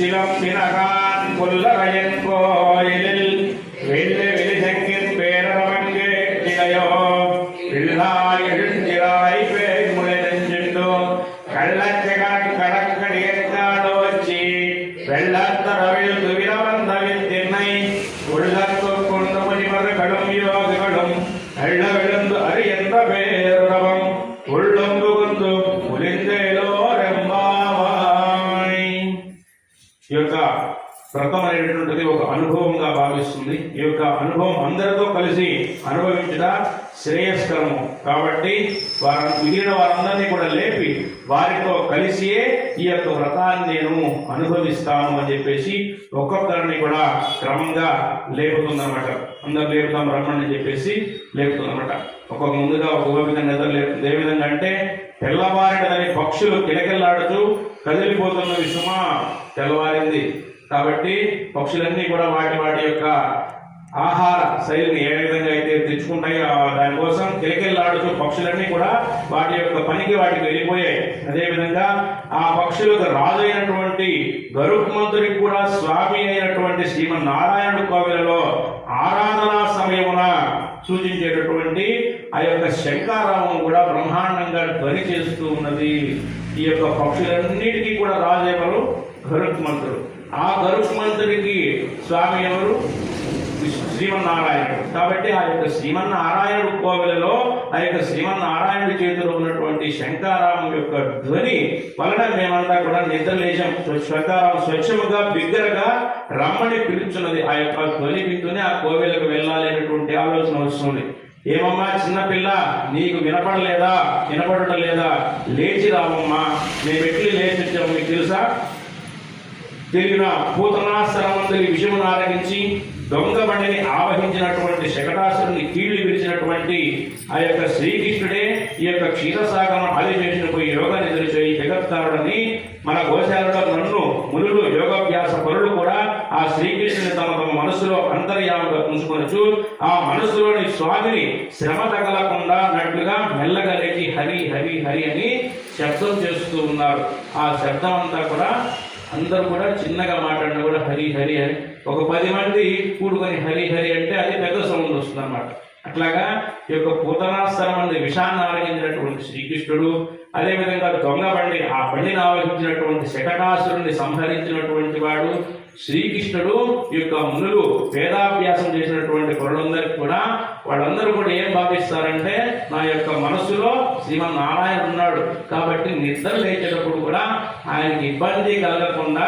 சிலம்பினகான் புல்லரையன் கோயிலில் வெள்ளி வெளிசங்கின் பேரவங்கே திகையோ பிள்ளாய் எழுந்திராய் பேய் முளை நெஞ்சிண்டோ கள்ளச்சகன் கடற்கடியாலோச்சி வெள்ளத்தரவில் துவிரவந்தவில் திண்ணை உள்ளத்து கொண்டு மணிமர்களும் யோகிகளும் எள்ள விழுந்து அறியன்ற பேரவம் உள்ளம் புகுந்து పులిందేలోరెంబావాయ్. ఈ యొక్క వ్రతం అనేటువంటిది ఒక అనుభవంగా భావిస్తుంది. ఈ యొక్క అనుభవం అందరితో కలిసి అనుభవించట శ్రేయస్కరము. కాబట్టి మిగిలిన వారందరినీ కూడా లేపి వారితో కలిసియే ఈ యొక్క వ్రతాన్ని నేను అనుభవిస్తాను అని చెప్పేసి ఒక్కొక్కరిని కూడా క్రమంగా లేపుతుందన్నమాట. అందరు లేపుతాం రమ్మని చెప్పేసి లేపుతుందన్నమాట. ఒక్కొక్క ముందుగా ఒక గోపిక నిద్ర లేపుతుంది. ఏ విధంగా అంటే తెల్లవారినదని పక్షులు కిలకిల్లాడుతూ కదిలిపోతున్న విషమా తెల్లవారింది కాబట్టి పక్షులన్నీ కూడా వాటి వాటి యొక్క ఆహార శైలిని ఏ విధంగా అయితే తెచ్చుకుంటాయో దానికోసం కిలకిల్లాడుతూ పక్షులన్నీ కూడా వాటి యొక్క పనికి వాటికి వెళ్ళిపోయాయి. అదేవిధంగా ఆ పక్షులకు రాజు అయినటువంటి గరుత్మంతుడికి కూడా స్వామి అయినటువంటి శ్రీమన్నారాయణుడి కోవిలలో ఆరాధనా సమయమున సూచించేటటువంటి ఆ యొక్క శంఖారావం కూడా బ్రహ్మాండంగా ధ్వని చేస్తూ ఉన్నది. ఈ యొక్క పక్షులన్నిటికీ కూడా రాజు ఎవరు? గరుత్మంతుడు. ఆ గరుత్మంతుడికి స్వామి ఎవరు? శ్రీమన్నారాయణుడు. కాబట్టి ఆ యొక్క శ్రీమన్నారాయణుడు కోవిలలో ఆ యొక్క శ్రీమన్నారాయణుడి చేతిలో ఉన్నటువంటి శంఖారావం యొక్క ధ్వని వలన మేమంతా కూడా నిద్రలేశం. శంఖారావం స్వచ్ఛముగా బిగ్గరగా రమ్మని పిలుచున్నది. ఆ యొక్క ధ్వని వింటూనే ఆ కోవిలకు వెళ్ళాలి అనేటువంటి ఆలోచన వస్తుంది. ఏమమ్మా చిన్నపిల్ల నీకు వినపడలేదా? వినపడటం లేదా? లేచి రావమ్మా, మేము ఎట్లు లేచి వచ్చాము మీకు తెలుసా? తెలియన పూతనాశ్రమందరి విషయమును ఆరగించి దొంగ బండిని ఆవహించినటువంటి శకటాసురుని కీళ్లు విరిచినటువంటి ఆ యొక్క శ్రీకృష్ణుడే ఈ యొక్క క్షీరసాగరం ఆదివేశను పోయి యోగ నిద్ర చేయి జగత్కారుడని మన గోశాలలో నన్ను మునులు యోగాభ్యాస పరులు కూడా ఆ శ్రీకృష్ణుని తమ తమ మనసులో అంతర్యాముగా ఉంచుకొనొచ్చు ఆ మనసులోని స్వామిని శ్రమ తగలకుండా నట్లుగా మెల్లగా లేచి హరి హరి హరి అని శబ్దం చేస్తూ ఉన్నారు. ఆ శబ్దం అంతా కూడా అందరూ కూడా చిన్నగా మాట్లాడినా కూడా హరి హరి హరి, ఒక 10 మంది కూడుకొని హరి హరి అంటే అది పెద్ద సౌండ్ వస్తుంది అన్నమాట. అట్లాగా ఈ యొక్క పూతనాశ్రమం విషాన్ని ఆరగించినటువంటి శ్రీకృష్ణుడు, అదేవిధంగా దొంగ బండి ఆ బండిని ఆవహించినటువంటి శకటాసురుని సంహరించినటువంటి వాడు శ్రీకృష్ణుడు. ఈ యొక్క మునులు వేదాభ్యాసం చేసినటువంటి పరులందరికీ కూడా వాళ్ళందరూ కూడా ఏం భావిస్తారంటే నా యొక్క మనస్సులో శ్రీమన్నారాయణ ఉన్నాడు కాబట్టి నిద్ర లేచేటప్పుడు కూడా ఆయనకి ఇబ్బంది కలగకుండా